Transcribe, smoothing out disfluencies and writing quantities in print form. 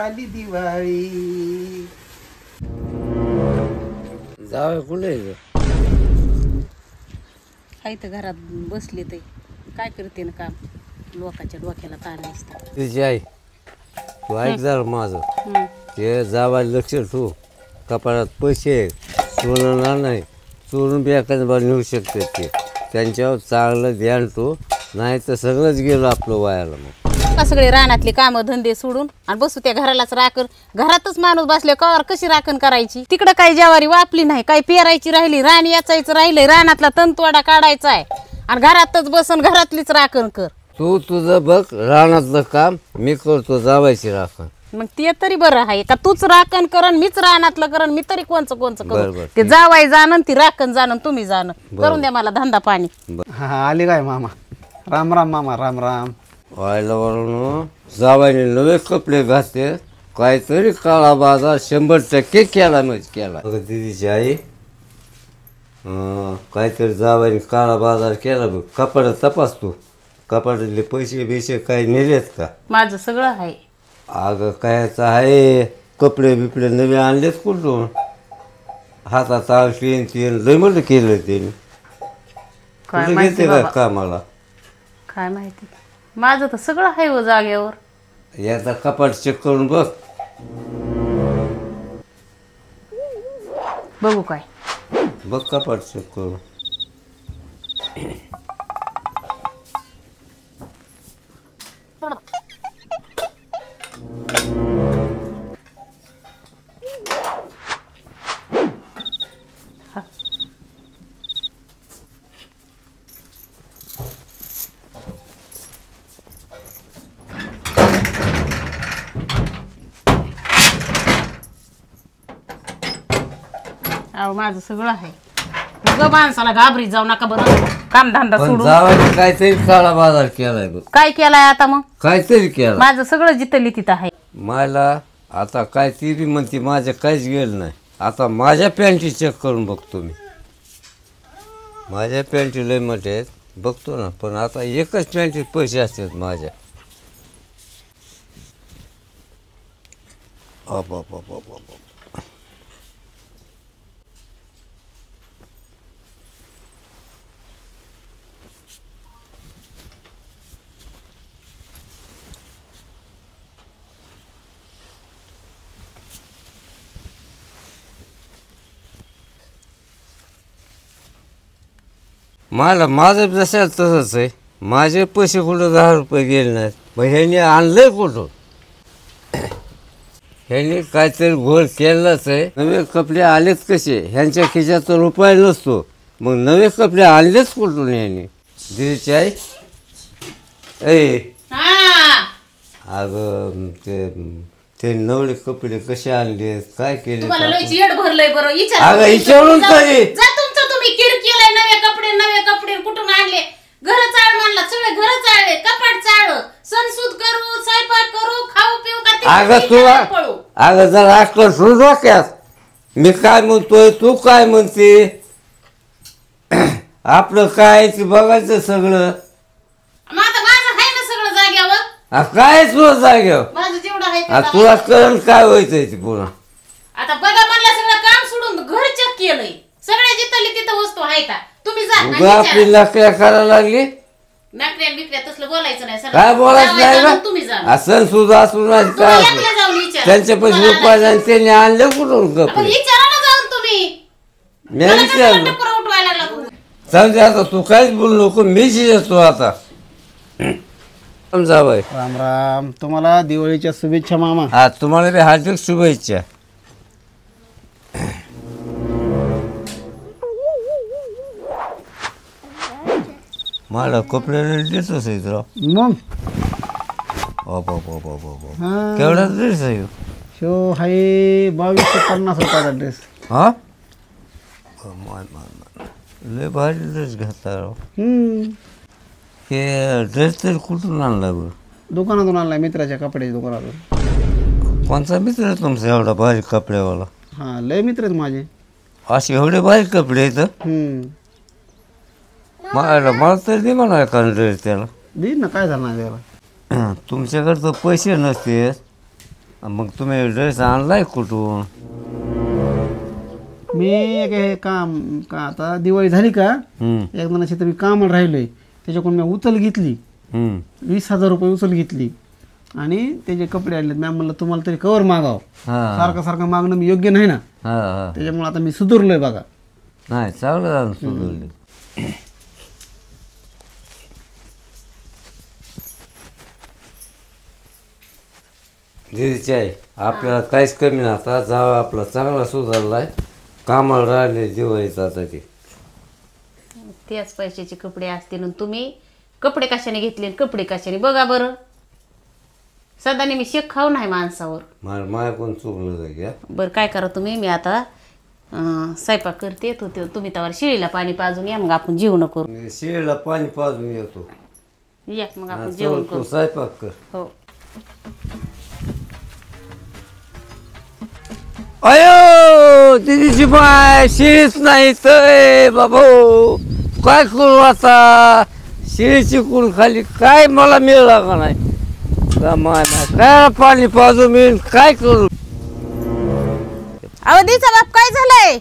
आली दिवाळी. जावं कुठे हाय तर घरात बसले ते काय करते ना काम लोकांच्या डोक्याला ताण असतं. तुझी आई तू ऐक जरा माझं ते जावा लक्ष ठेवू कपाळात पैसे सोनं नाही चोरून बी एखाद्या बार नेऊ शकते ते त्यांच्यावर चांगलं ध्यान ठेवू नाही तर सगळंच गेलं आपलं वायाला. मग सगळे रानातले कामं धंदे सोडून आणि बसू त्या घरालाच राखण घरातच माणूस बसले कवर कशी राखण करायची. तिकडं काही ज्वारी वापली नाही काही पेरायची राहिली रान याचायचं राहिलंय रानातला तंतवाडा काढायचा आहे आणि घरातच बसन घरातलीच राखण कर. तू तुझं बघ रानातलं काम मी करतो जावायची राखण. मग ते तरी बरं आहे का तूच राखण करण मीच रानातलं करण मी तरी कोणचं कोणचं करू. बरं, ते जावाय जाणं ती राखण जाणं तुम्ही जाणं करून द्या मला धंदा पाणी. हा आले काय मामा. राम राम मामा. राम राम. व्हायला वरून जावायने नवे कपडे घातले काहीतरी काळा बाजार 100% केला म्हणजे केला. दिदीची आई काहीतरी जावायने काळा बाजार केला बघ. कपडा तपासतो कपाटातले पैसे बिशे काही नेलेत का. माझं सगळं आहे. अगं कायचं आहे कपडे बिपडे नवे आणलेत कुठून हातात आळशीन ते लय मोठं केलं त्याने काय कुठे माहिती घेते का बाबा. कामाला. काय माहिती माझं तर सगळं आहे व जागेवर. याचा कपाट चेक करून बघ. बघू काय बघ कपाट चेक करून. अहो माझं सगळं आहे. उगा माणसाला घाबरीत जाऊ नका बरं कामधंदा पण सोडून. जावायने काहीतरी काळा बाजार केलाय बघ. काय केलाय आता मग काहीतरी केला माझं सगळं जिथली तिथं आहे. मला आता काय ती बी म्हणते माझं काहीच गेलं नाही. आता माझ्या पॅन्टी चेक करून बघतो मी. माझ्या पॅन्टी लय मोठ्या आहेत बघतो ना पण आता एकच पॅन्टीत पैसे असतात माझ्या. माझं जसं तसंच आहे. माझे पैसे कुठं 10 रुपये गेले नाहीत. मग ह्याने आणलंय कुठं. ह्याने काहीतरी घोळ केलाच आहे. नवे कपडे आलेत कसे ह्यांच्या खिशात तर रुपये नसतो मग नवे कपडे आणलेच कुठून ह्याने. दिदीची आई अगं ते नवले कपडे कसे आणले काय केले अगं विचारून तरी. तुम्ही किर केलंय नवे कपडे कुठून आणले. घर चाळ म्हणला सगळे घर चाळले कपाट चाळ सणसूद करू स्वयंपाक करू खाऊ पिऊ का अगं तुला अगं जरा अक्कल सुरू डोक्यात. मी काय म्हणतोय तू काय म्हणते आपलं काय ते बघायचं सगळं. माझं आहे ना सगळं जाग्यावर. काय तुला जाग्यावर माझं जेवढं आहे तुला कळण काय व्हायचंय ते पुन्हा. आता बघा म्हणलं सगळं काम सोडून घर चेक केलंय सगळ्या जिथली तिथं वस्तू आहे का तुम्ही जा. आपली नकऱ्या करायला लागली. नकऱ्या बिकऱ्या तसलं बोलायचं नाही. काय बोलायचं नाही तुम्ही जा का असं सुद्धा असून काय जाऊन विचारा. त्यांचे पैसे रुपये त्यांनी आणले कुठून कपडे. विचारा ना जाऊन तुम्ही. मी विचारलं उठवायला लागला तू. समजा आता तू काहीच बोलू नको मीच येतो आता. समजा बाई. राम राम. तुम्हाला दिवाळीच्या शुभेच्छा मामा. हा तुम्हाला बी हार्दिक शुभेच्छा. मला कपडे देतोच आहे तुला मग केवढा ड्रेस आहे शो आहे 2250 रुपयाचा ड्रेस. हा लय भारी ड्रेस घातला राव. हे ड्रेस तरी कुठून आणला बरं. दुकानातून आणलाय मित्राच्या कपड्याच्या दुकानातून. कोणता मित्र आहे तुमचा एवढा भारी कपड्यावाला. हा लय मित्र आहेत माझे. असे एवढे भारी कपडे आहेत. मला तरी दे म्हणा एखादा ड्रेस त्याला. देईन ना काय झालं नाही त्याला. तुमच्याकडे तर पैसे नसते मग तुम्ही ड्रेस आणलाय कुठून? मी हे काम का आता दिवाळी झाली का एक जणाची तर मी कामाला राहिलोय त्याच्याकडून मी उचल घेतली 20,000 रुपये उचल घेतली आणि त्याचे कपडे आणले. मॅम म्हणलं तुम्हाला तरी कवर मागाव, सारखं सारखं मागणं मी योग्य नाही ना. त्याच्यामुळे आता मी सुधारलोय बघा. नाही चांगलं झालं सुधारले. दीदीची आई आपल्याला काहीच कमी नसता. जावा आपला चांगला सुधारलाय. कामाला राहिले दिवाळीचं आता ते. त्याच पैशाचे कपडे असतील आणि तुम्ही कपडे कशाने घेतले कपडे कशाने बघा बरं. सदाने मी शेक खाऊ नाही माणसावर. माय कोण चुकलं जाईल. बरं काय करा तुम्ही, मी आता स्वयंपाक करते तुम्ही त्यावर शिळीला पाणी पाजून या, मग आपण जेवण करू. शिळीला पाणी पाजून येतो. या मग आपण जेवण करू. स्वयंपाक कर. हो. अयो दीदीची बाय शिळीच नाही तर बाबा काय करू आता. शिळीची कुल खाली काय मला मिळाला का नाही. काय पाणी पाजू मी काय करू. अहो दीचा बाप काय झालंय.